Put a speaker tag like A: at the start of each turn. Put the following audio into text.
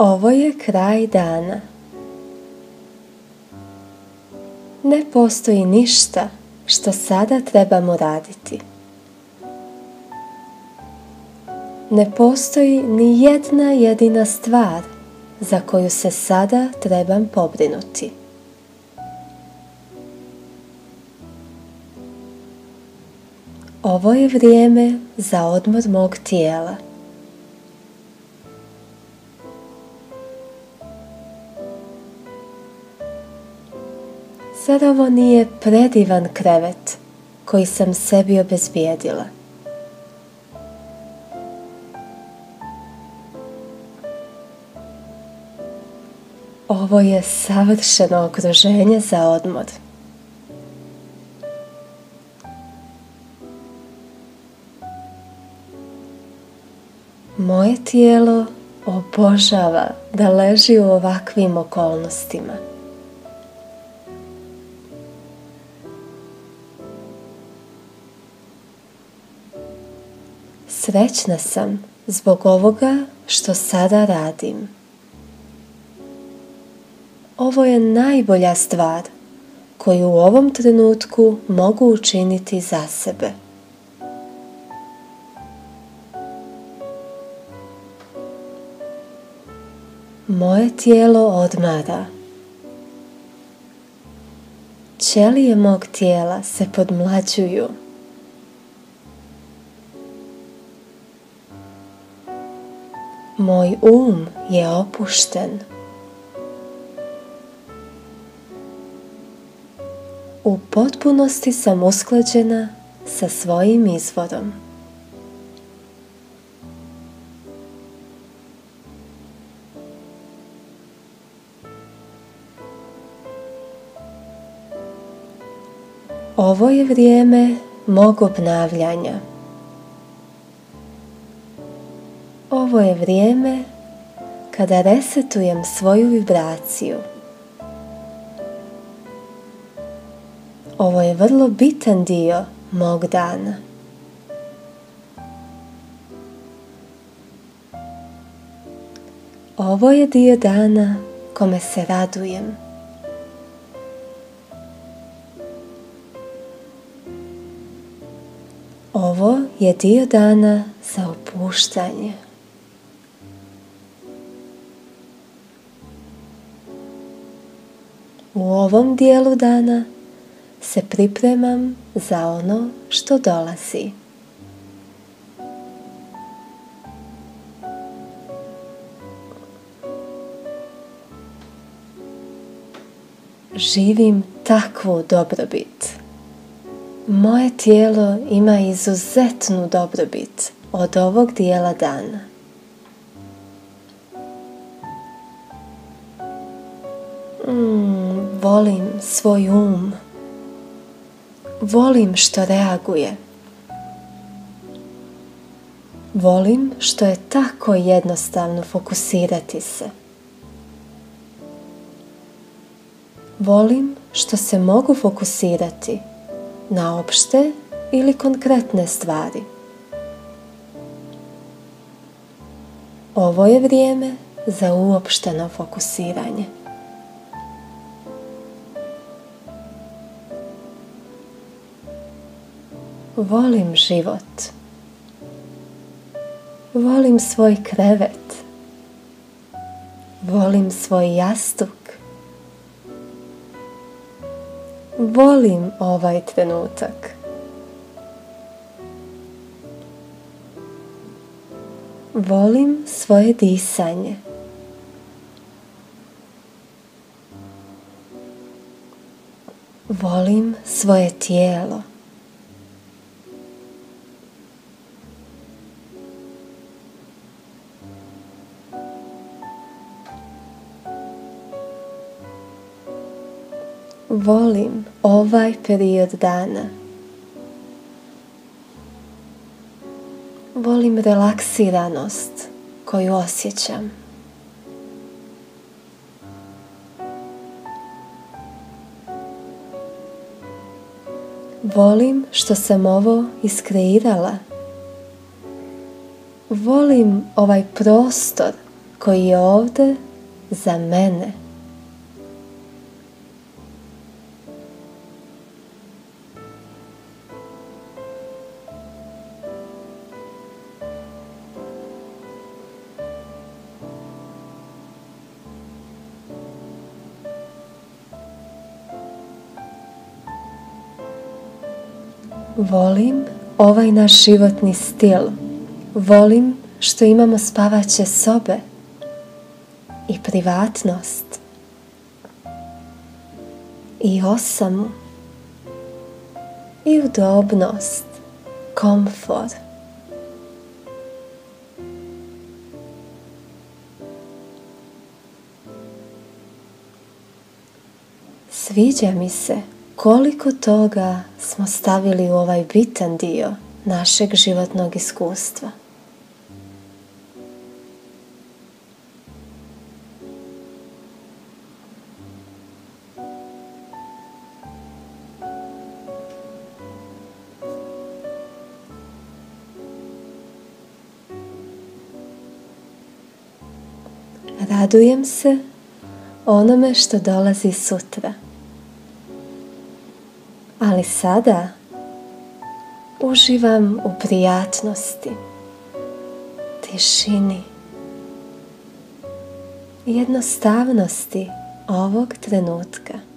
A: Ovo je kraj dana. Ne postoji ništa što sada trebamo raditi. Ne postoji ni jedna jedina stvar za koju se sada trebam pobrinuti. Ovo je vrijeme za odmor mog tijela. Zar ovo nije predivan krevet koji sam sebi obezbijedila? Ovo je savršeno okruženje za odmor. Moje tijelo obožava da leži u ovakvim okolnostima. Srećna sam zbog ovoga što sada radim. Ovo je najbolja stvar koju u ovom trenutku mogu učiniti za sebe. Moje tijelo odmara. Ćelije mog tijela se podmlađuju. Moj um je opušten. U potpunosti sam usklađena sa svojim izvorom. Ovo je vrijeme mog obnavljanja. Ovo je vrijeme kada resetujem svoju vibraciju. Ovo je vrlo bitan dio mog dana. Ovo je dio dana kome se radujem. Ovo je dio dana za opuštanje. U ovom dijelu dana se pripremam za ono što dolazi. Živim takvu dobrobit. Moje tijelo ima izuzetnu dobrobit od ovog dijela dana. Volim svoj um. Volim što reaguje. Volim što je tako jednostavno fokusirati se. Volim što se mogu fokusirati na opšte ili konkretne stvari. Ovo je vrijeme za uopšteno fokusiranje. Volim život. Volim svoj krevet. Volim svoj jastuk. Volim ovaj trenutak. Volim svoje disanje. Volim svoje tijelo. Volim ovaj period dana. Volim relaksiranost koju osjećam. Volim što sam ovo iskreirala. Volim ovaj prostor koji je ovdje za mene. Volim ovaj naš životni stil. Volim što imamo spavaće sobe i privatnost i osamu i udobnost, komfor. Sviđa mi se koliko toga smo stavili u ovaj bitan dio našeg životnog iskustva. Radujem se onome što dolazi sutra. Ali sada uživam u prijatnosti, tišini i jednostavnosti ovog trenutka.